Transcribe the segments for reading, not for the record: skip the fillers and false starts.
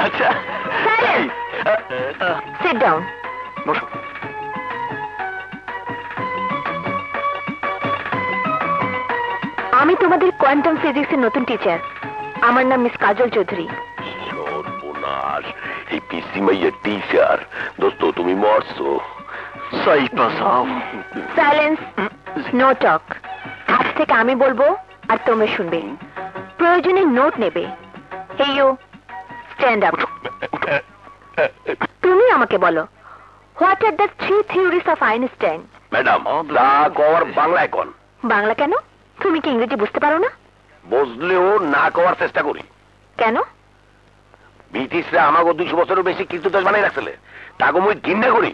আচ্ছা sit down. বসো। আমি তোমাদের কোয়ান্টাম ফিজিক্সের নতুন টিচার। আমার নাম মিস কাজল চৌধুরী। সর্বনাশ, এই পিসি মাইয়ের টিচার। দোস্ত তুমি মরছো। Silence, no talk. আজ থেকে আমি বলবো আর তোমরা শুনবে। প্রয়োজনে নোট নেবে। Hey you, stand up. তুমি আমাকে বলো, what are the three theories of Einstein? Madam তা কওয়ার বাংলায় কোন? বাংলা কেন? তুমি কি ইংরেজি বুঝতে পারো না? বুঝলেও না কওয়ার চেষ্টা করি। কেন? ব্রিটিশরা আমাকে 200 বছরের বেশি কীর্তিদাস বানাই রাখছিলে, তাকে মুই ঘৃণা করি।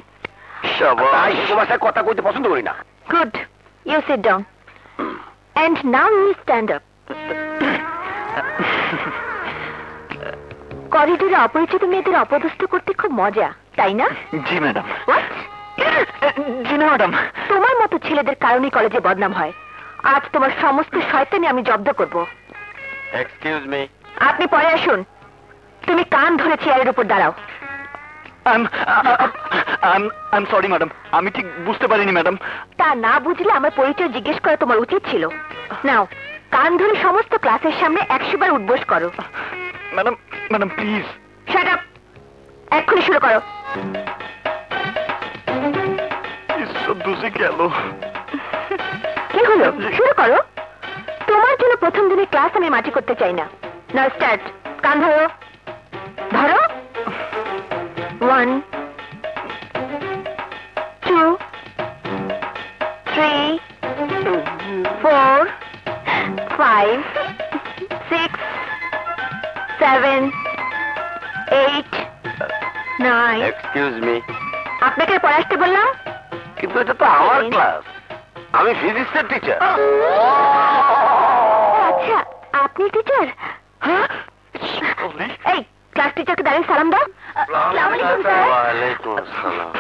তাই ভাষায় কথা কইতে পছন্দ করি না। Good, you sit down and now you stand up. করিডোরে অপরিচিত মেয়েদের অপদস্থ করতে খুব মজা, তাই না? জি ম্যাডাম। জি না ম্যাডাম। তোমার মতো ছেলেদের কারণে কলেজে বদনাম হয়। আজ তোমার সমস্ত শয়তানি আমি জব্দ করব। Excuse me. আপনি পরে আসুন। তুমি কান ধরে চেয়ারের উপর দাঁড়াও। আই এম সরি ম্যাডাম, আমি ঠিক বুঝতে পারিনি ম্যাডাম। তা না বুঝলে আমার পরিচয় জিজ্ঞেস করা তোমার উচিত ছিল। নাও, কান ধরে সমস্ত ক্লাসের সামনে 100 বার উঠবোস করো। Madam madam please. Shut up, এক্ষুনি শুরু করো। বুঝে গেল। কি হলো? শুরু করো। তোমার জন্য প্রথম দিনে ক্লাস আমি মাটি করতে চাই না। নাও স্টার্ট। কান ধরো, ধরো। 1 2 3 4 5 6 7 8 9। Excuse me. আপনাকে পড়ে আসতে বললাম। কিন্তু এটা তো আমার ক্লাস, আমি ফিজিক্সের টিচার। আচ্ছা, আপনি টিচার? এই ক্লাস টিচারকে দাঁড়িয়ে সালাম দাও। আসসালামু আলাইকুম স্যার। ওয়ালাইকুম আসসালাম।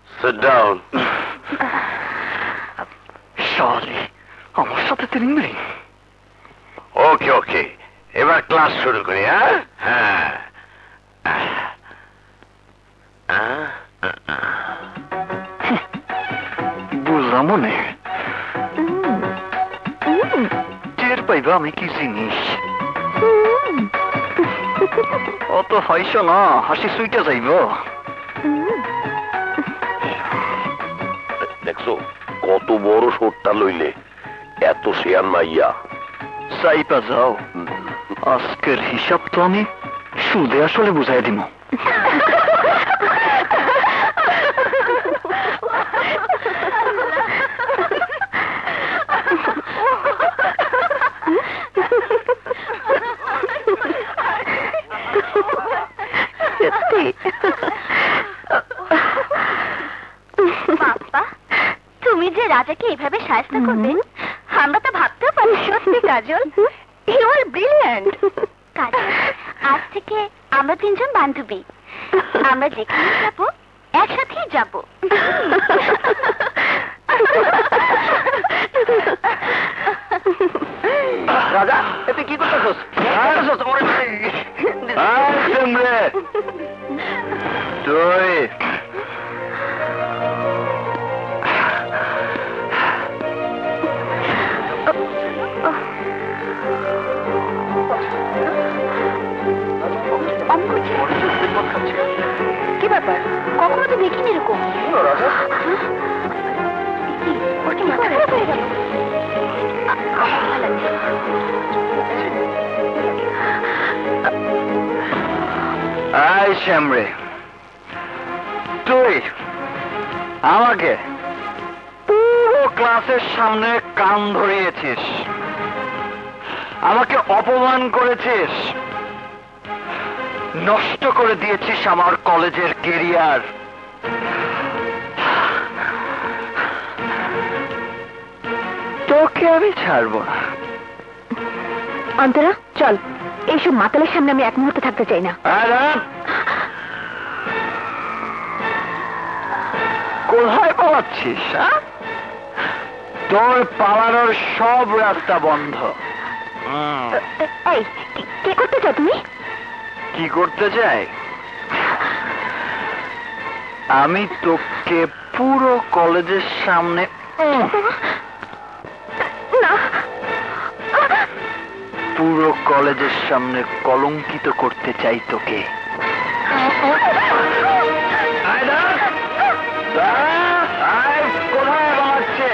Sit down. শালি, আমার সাথে ট্রেনিং নেই। ওকে ওকে, এবার ক্লাস শুরু করি। হ্যাঁ বুঝলাম মনে, টের পাইবা আমি কি জিনিস। অত হাইস না, হাসি সুইটা যাইব। দেখছো কত বড় শোটটা লইলে, এত শেয়ার মাইয়া। সাইপা যাও, আজকের হিসাব তো আমি সুদে আসলে বুঝাই দিব। তুমি যে রাজাকে এইভাবে সাহায্য করবেন আমরা তো ভাবতেও পারি। সত্যি কাজল, ইউ আর ব্রিলিয়ান্ট। কাজল, আজ থেকে আমরা 3 জন বান্ধবী। আমরা যেখানে যাব একসাথেই যাব। রাজা, এতে কি করতেছস? তুই কি ব্যাপার? কখনো তো দেখিনি এরকম। আই শ্যামরে, তুই আমাকে পুরো ক্লাসের সামনে কান ধরিয়েছিস, আমাকে অপমান করেছিস, নষ্ট করে দিয়েছিস আমার কলেজের কেরিয়ার। তোকে আমি ছাড়বো না। অন্তরা চল, এইসব মাতালের সামনে আমি এক মুহূর্ত থাকতে চাই না। কোথায় পালাচ্ছিস? তোর পালানোর সব রাস্তা বন্ধ। এই কি করতে চাও তুমি? কি করতে চাই? আমি তোকে পুরো কলেজের সামনে না, পুরো কলেজের সামনে কলঙ্কিত করতে চাই তোকে। কোথায় বাড়ছে?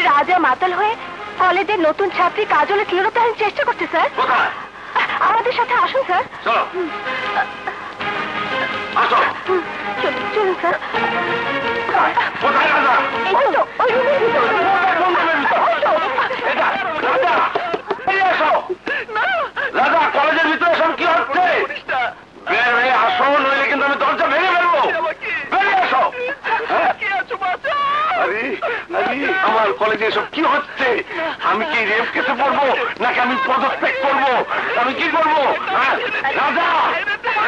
রাজা মাতাল হয়ে কলেজের নতুন ছাত্রী কাজলে শ্লীলতাহানির চেষ্টা করছে স্যার। আমাদের সাথে আসুন স্যার। চলুন স্যার। এই তো ওই রুমের ভিতর। রাজা, কলেজের ভিতরে সব কি হচ্ছে? বের হয়ে আসো, নইলে কিন্তু আমি দরজা ভেঙে ফেলবো। বেরিয়ে আসো। আমার কলেজে এসব কি হচ্ছে? আমি কি রেপ কেসে পড়বো, নাকি আমি পদত্যাগ করবো? আমি কি করবো? রাজা,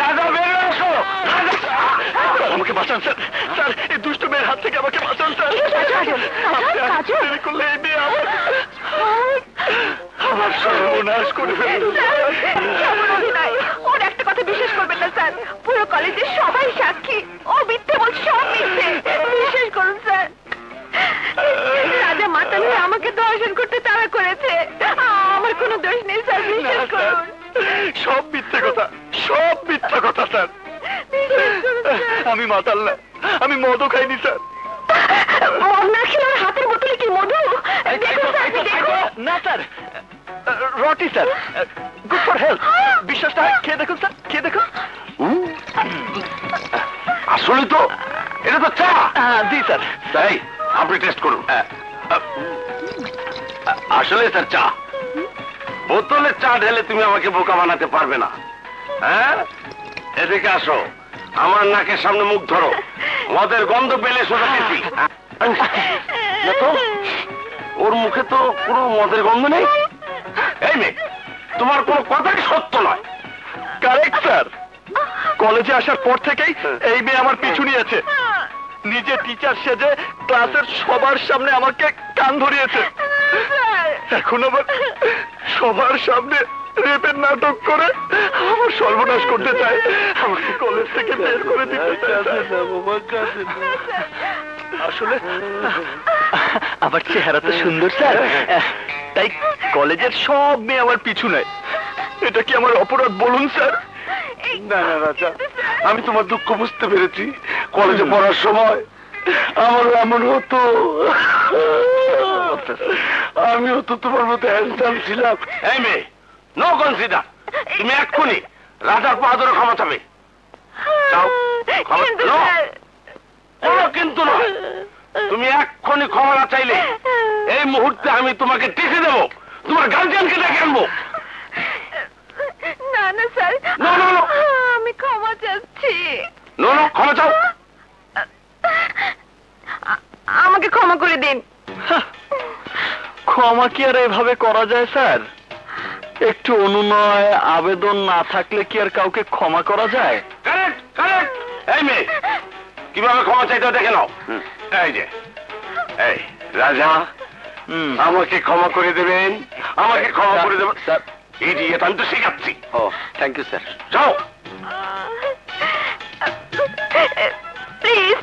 রাজা বেরিয়ে আসো। আমাকে বাঁচান স্যার। স্যার, এই দুষ্ট মেয়ের হাত থেকে আমাকে বাঁচান স্যার। করলে এই মেয়ে আমার সর্বনাশ করে ফেলবে। ওর একটা কথা বিশ্বাস করবেন না স্যার, পুরো কলেজের সবাই সাক্ষী। ও মিথ্যে বলছে, সব মিথ্যে। বিশ্বাস করুন স্যার। রাজা মাতাল হয়ে আমাকে দর্শন করতে তাড়া করেছে। আমার কোনো দোষ নেই স্যার, বিশ্বাস করুন। সব মিথ্যে কথা, সব মিথ্যা কথা স্যার। আমি মাতাল না, আমি মদও খাইনি স্যার। মদ না খেলে ওর হাতের বোতলে কি মধু? দেখুন স্যার, দেখুন। না স্যার, রটি স্যার, গুড ফর হেলথ। বিশ্বাসটা খেয়ে দেখুন স্যার, খেয়ে দেখুন। আসলে তো এটা তো চা। জি স্যার। তাই আপনি টেস্ট করুন। আসলে স্যার চা। বোতলে চা ঢেলে তুমি আমাকে বোকা বানাতে পারবে না। হ্যাঁ, এদিকে আসো, আমার নাকের সামনে মুখ ধরো। মদের গন্ধ পেলে সোজা দিছি। ওর মুখে তো কোনো মদের গন্ধ নেই। এই মেয়ে, তোমার কোনো কথাই সত্য নয়। Correct sir. কলেজে আসার পর থেকেই এই মেয়ে আমার পিছু নিয়েছে। নিজে টিচার সেজে ক্লাসের সবার সামনে আমাকে কান ধরিয়েছে। এখন আবার সবার সামনে রেপের নাটক করে আমার সর্বনাশ করতে চায়। আমাকে কলেজ থেকে বের করে দিতে চায়। আসলে আমার চেহারা তো সুন্দর স্যার, তাই কলেজের সব মেয়ে আমার পিছু নেয়। এটা কি আমার অপরাধ বলুন স্যার? না না রাজা, আমি তোমার দুঃখ বুঝতে পেরেছি। কলেজে পড়ার সময় আমারও এমন হতো। আমিও তো তোমার মতো হ্যান্ডসাম ছিলাম। এই মেয়ে, নো কনসিডার। তুমি এক্ষুনি রাজার পা ধরে ক্ষমা চাবে। যাও, ক্ষমা। কোনো কিন্তু নয়। তুমি এক্ষুনি ক্ষমা না চাইলে এই মুহূর্তে আমি তোমাকে টিসি দেবো, তোমার গার্জিয়ানকে ডেকে আনবো। না না স্যার, না না না, আমি ক্ষমা চাচ্ছি। নো নো, ক্ষমা চাও। আমাকে ক্ষমা করে দিন। ক্ষমা কি আর এভাবে করা যায় স্যার? একটু অনুনয় আবেদন না থাকলে কি আর কাউকে ক্ষমা করা যায়? Correct correct. এই মেয়ে, কিভাবে ক্ষমা চাইতে দেখে নাও। এই যে, এই রাজা, আমাকে ক্ষমা করে দেবেন, আমাকে ক্ষমা করে দেবেন স্যার। ইডিয়েট, আমি তো শিখাচ্ছি। ও থ্যাংক ইউ স্যার। যাও। প্লিজ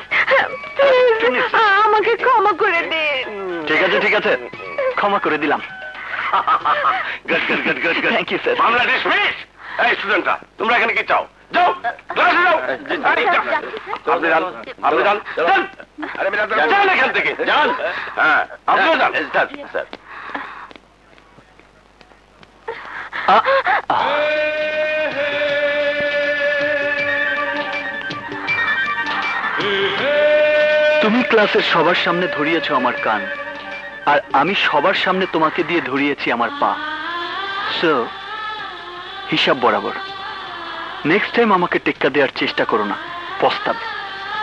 আমাকে ক্ষমা করে দিন। ঠিক আছে ঠিক আছে, ক্ষমা করে দিলাম। Good good good good good. Thank you sir. মামলা ডিসমিস। এই স্টুডেন্টরা, তোমরা এখানে কি চাও? যাও, ক্লাসে যাও। আপনি যান, আপনি যান, যান। আরে মেরা যান এখান থেকে, যান। হ্যাঁ, আপনিও যান। Sir sir. তুমি ক্লাসের সবার সামনে ধরিয়েছো আমার কান, আর আমি সবার সামনে তোমাকে দিয়ে ধরিয়েছি আমার পা। সো হিসাব বরাবর। নেক্সট টাইম আমাকে টেক্কা দেওয়ার চেষ্টা করো না, পস্তাবে।